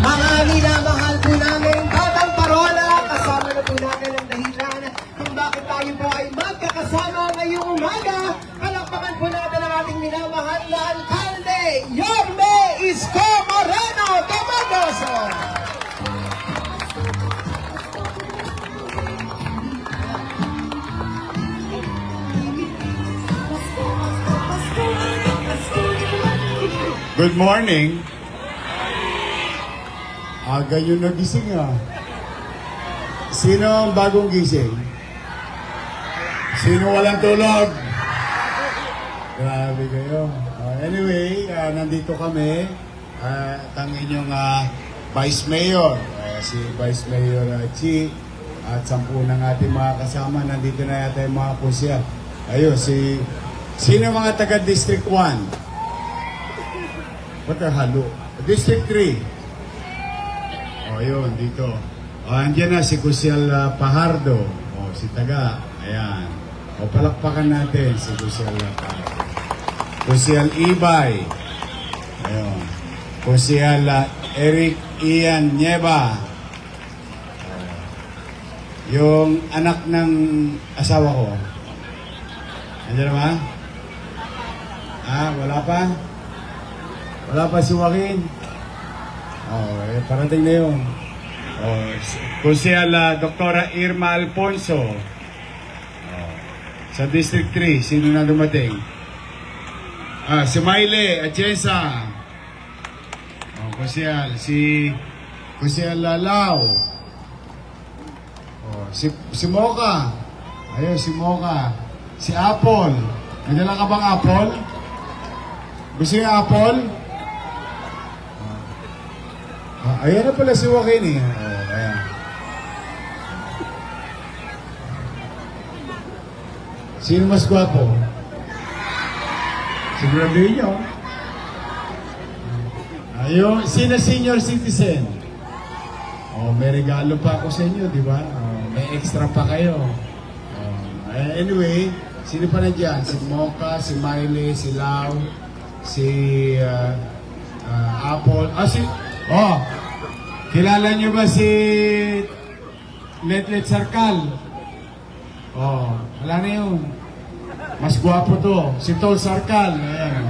Mga minamahal po namin, Batang Parola, kasama na po natin ang dahilan kung bakit tayo po ay magkakasama ngayong umaga. Palakpakan po natin ang ating minamahal na alkalde, Yorme Isko Moreno Tomagoso. Good morning. Aga yung nagising ah. Sino ang bagong gising? Sino walang tulog? Grabe kayo. Anyway, nandito kami. Ang inyong Vice Mayor, si Vice Mayor Chi, at 10 ng ating mga kasama. Nandito na yata yung mga punsya. Ayun, sino mga taga District 1? Ba't halo? District 3. O, yun, dito. O, andyan na si Kusyal Pajardo. O, si Taga. Ayan. O, palakpakan natin si Kusyal Pajardo. Kusyal Ibay. Ayun. Kusyal Eric Ian Nieva. Yung anak ng asawa ko. Andiyan naman? Wala pa? Wala pa si Joaquin. Parating na yun. Kusyal Doktora Irma Alfonso. Sa District 3, sino na dumating? Si Maile Atienza. Kusyal, Kusyal Lalao. Si Mocha. Ayun, si Mocha. Si Apple. May dala ka bang Apple? Gusto niyo Apple? Ayan na pala si Joaquin eh. Ayan. Sino mas gwapo? Siguraduhin nyo. Ayun, sino senior citizen? May regalo pa ako sa inyo, di ba? May extra pa kayo. Anyway, sino pa na dyan? Si Mocha, si Miley, si Lau, si Apple. Kilala niyo ba si Letlet Sarkal? Wala na yun. Mas gwapo to. Si Tol Sarkal. Ayan.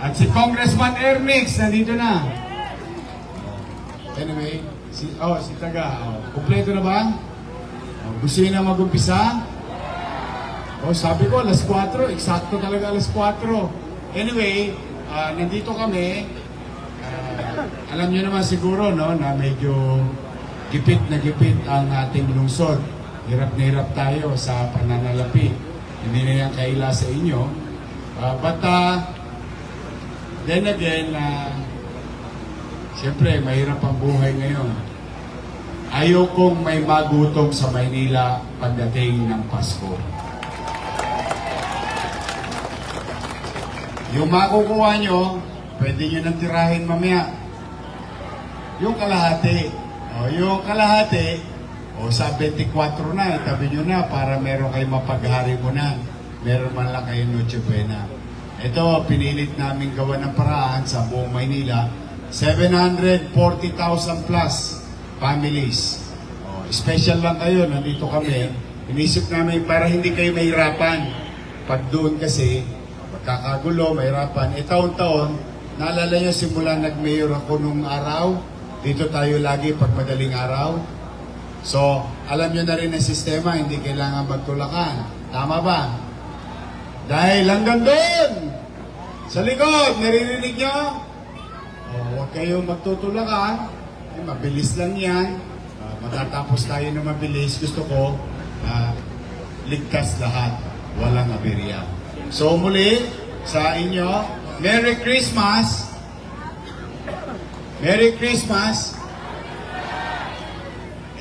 At si Congressman Ernix, nandito na. Anyway, si Taga. Kompleto na ba? Gusto niyo na mag-umpisa? Sabi ko, alas 4. Eksakto talaga alas 4. Anyway, nandito kami. Alam niyo naman siguro, no, na medyo gipit na gipit ang ating lungsod. Hirap na hirap tayo sa pananalapi. Hindi na yan kaila sa inyo. But then again, siyempre, mahirap ang buhay ngayon. Ayokong may magutom sa Maynila pagdating ng Pasko. Yung makukuha nyo, pwede nyo nang tirahin mamaya. Yung kalahati. Yung kalahati, sa 24 na, itabi nyo na para meron kayo mapaghari mo na. Meron man lang kayo Noche Buena. Ito, pinilit namin gawa ng paraan sa buong Maynila. 740,000 plus families. Special lang kayo, nandito kami. Inisip namin para hindi kayo mahirapan. Pag doon kasi, magkakagulo, mahirapan. Taon-taon, naalala nyo simula nag-mayor ako nung araw, dito tayo lagi pag madaling araw. So, alam nyo na rin ang sistema, hindi kailangan magtulakan. Tama ba? Dahil hanggang doon, sa likod, naririnig nyo? Huwag kayong magtutulakan. Mabilis lang yan. Matatapos tayo na mabilis. Gusto ko, ligtas lahat. Walang aberya. So muli, sa inyo, Merry Christmas! Merry Christmas!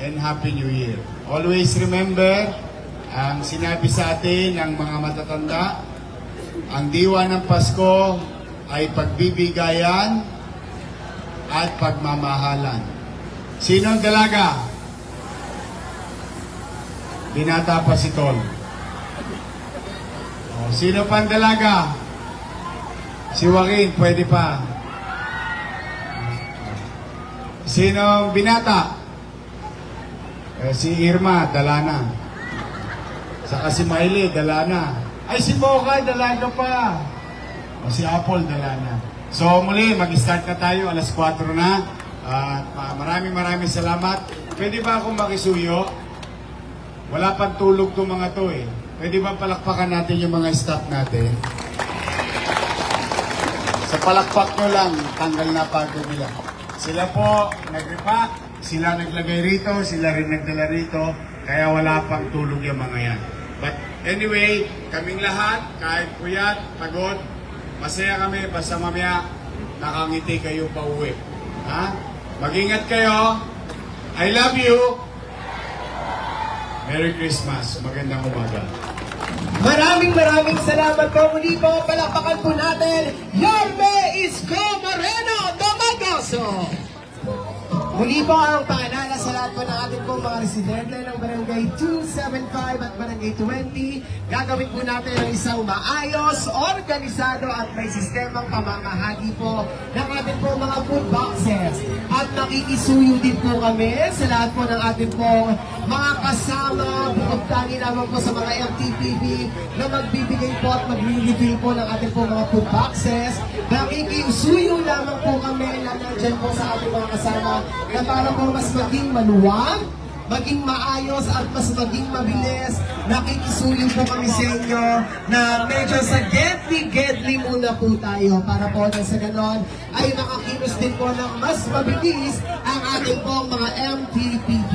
And Happy New Year. Always remember, ang sinabi sa atin ng mga matatanda, ang diwa ng Pasko ay pagbibigayan at pagmamahalan. Sino ang dalaga? Binata pa si Tol. O, sino pa ang dalaga? Si Joaquin, pwede pa. Sino ang binata? Si Irma, dala na. Saka si Miley, dala na. Ay, si Mocha, dalaga pa. O si Apple, dala na. So muli, mag-start na tayo. Alas 4 na. Maraming salamat. Pwede ba akong makisuyo? Wala pang tulog to mga to eh. Pwede ba palakpakan natin yung mga staff natin? Sa palakpak nyo lang, tanggal na pagod nila. Sila po nag-repack, sila naglagay rito, sila rin nagdala rito, kaya wala pang tulog yung mga yan. But anyway, kaming lahat, kahit puyat, pagod, masaya kami, basta mamaya nakangiti kayo pa uwi. Ha? Mag-ingat kayo. I love you. Merry Christmas. Magandang umaga. Maraming salamat po. Muli po, palakpakan po natin, Yorme Isko Moreno Domagoso. Muli po ang paalala sa lahat po ng ating pong mga residente ng Barangay 275 at Barangay 20. Gagawin po natin ang isang maayos, organisado at may sistemang pamamahagi po ng ating pong mga food boxes. At nakikisuyo din po kami sa lahat po ng ating pong mga kasama, bukod tani naman po sa mga MTPB na magbibigay po at mag-refill po ng ating pong mga food boxes. Nakikisuyo lamang po kami na nandyan po sa ating mga kasama na para po mas maging maluwag, maging maayos at mas maging mabilis. Nakikisuyo po kami sa inyo na medyo sa gedli muna po tayo para po na sa ganon ay makakilos din po ng mas mabilis ang ating pong mga MTPB.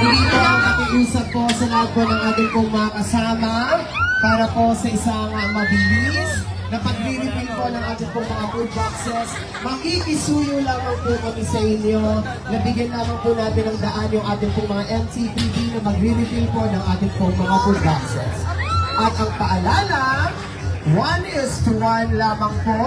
Muli po ang nakiusap po sa lahat po ng ating pong mga kasama para po sa isang mabilis na pag-refill po ng ating pong mga food boxes. Makikisuyo lamang po kami sa inyo. Nabigyan lamang po natin ng daan yung ating pong mga MTPB na mag-refill po ng ating pong mga food boxes. At ang paalala, 1:1 lamang po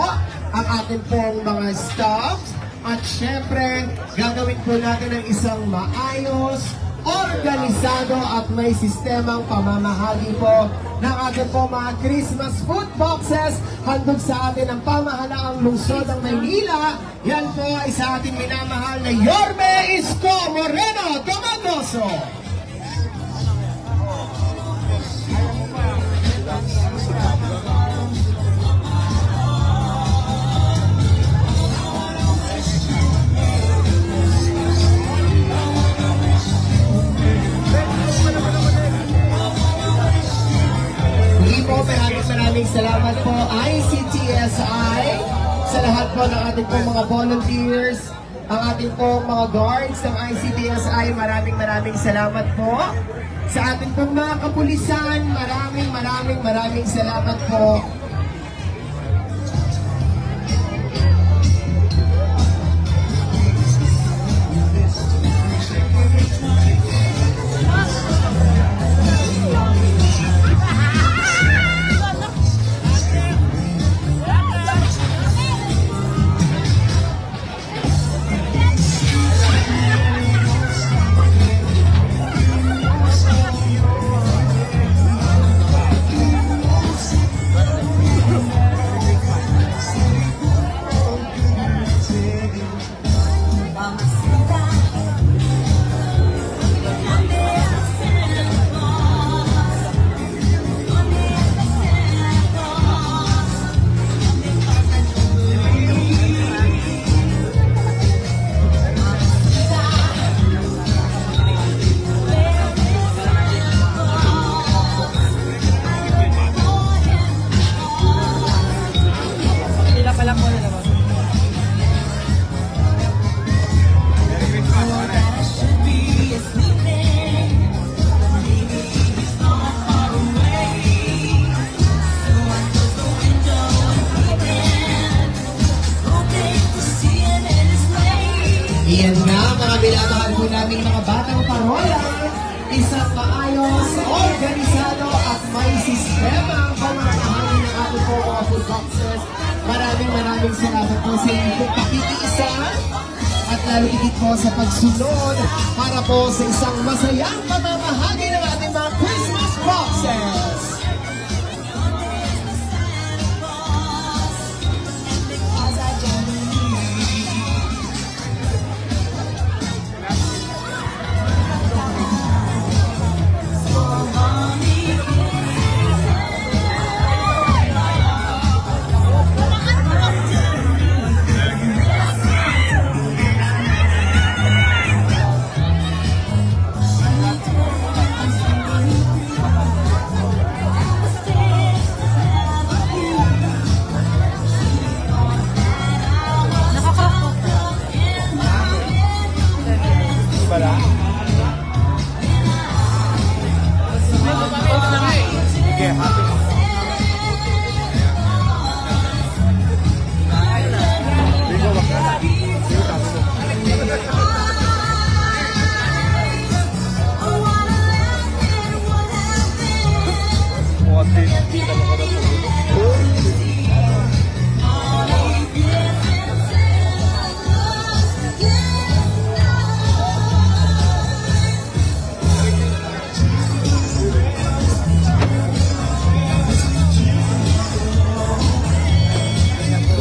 ang ating pong mga stops. At syempre, gagawin po natin ang isang maayos, organisado at may sistemang pamamahagi po ng ating po mga Christmas food boxes handog sa atin ang pamahalaang lungsod ng Maynila. Yan po ay sa ating minamahal na Yorme Isko Moreno Domagoso. Maraming salamat po ICTSI sa lahat po ng ating pong mga volunteers, ang ating pong mga guards ng ICTSI. Maraming salamat po. Sa ating pong mga kapulisan, maraming salamat po. isang maayos, organisado at may sistema ang pamamahagi ng ating po mga food boxes. Maraming salamat po sa inyong pakikiisa at lalo higit po sa pagsunod para po sa isang masayang pamamahagi ng ating mga Christmas boxes.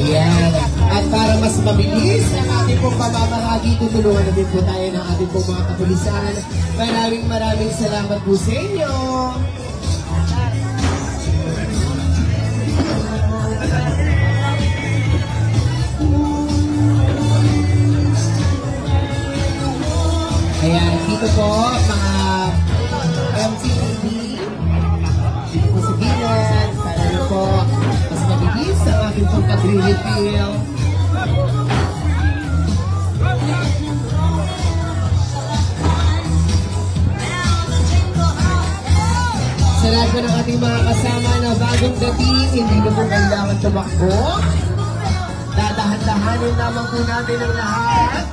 Yan. At para mas mabilis ang ating pong pamamahagi, tutulungan na din po tayo ng ating pong mga kapulisan. Maraming salamat po sa inyo. Ayan, dito po mga MTV. Dito po sa gilid. Para rin po mas mabilis ang ating pong pag-refill. Sa lahat po ng ating mga kasama na bagong dating, hindi na po kailangan tumakbo. Dadahan-dahanin naman po natin ang lahat.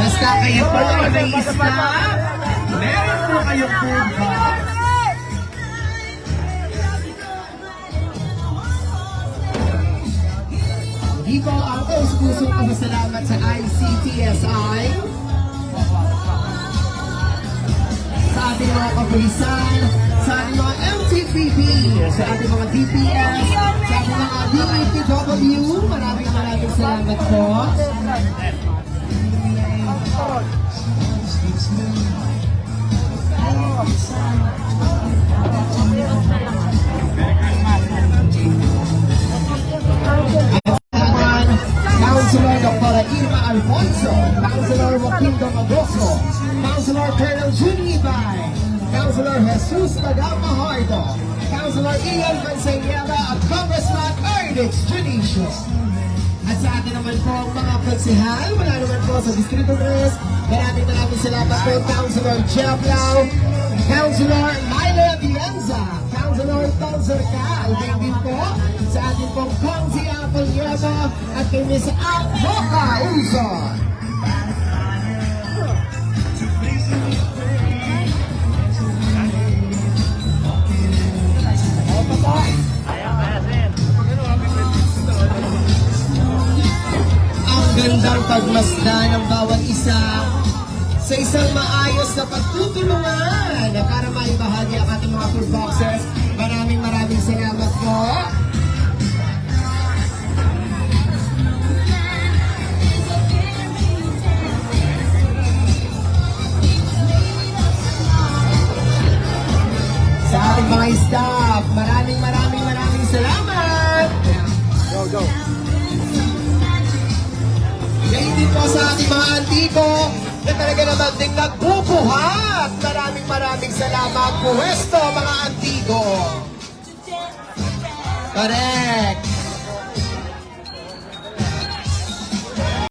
Basta kayo po ay may isa, meron po kayong food box. Hindi po ang pusong pasalamat sa ICTSI, sa ating mga kapulisan, sa ating mga MTPP, sa ating mga DPS, sa ating mga DPW. Maraming salamat po. Councilor Dr. Irma Alfonso, Councilor Joaquin Domagoso, Councilor Colonel Juni Ibay, Councilor Jesus Tagama Hoydo, Councilor Ian Manseñera at Congressman Ernest Junicio. At sa atin naman po mga konsehal, wala naman po sa Distrito 3, maraming salamat po Councilor Jeff Lau, Councilor Myla Bianza, Councilor Tom Zercal, din po sa ating pong Kongsi Apple Yaba at kay Miss Almoca Uzon. Ang gandang pagmasdan ng bawat isa sa isang maayos na pagtutulungan para maibahagi ang ating mga food boxes. Maraming salamat po. Sa ating mga staff, maraming salamat. Go. Ngayon din po sa ating mga antiko na talaga naman ding nagbubuhat. Maraming salamat po. Pwesto mga antiko. Correct.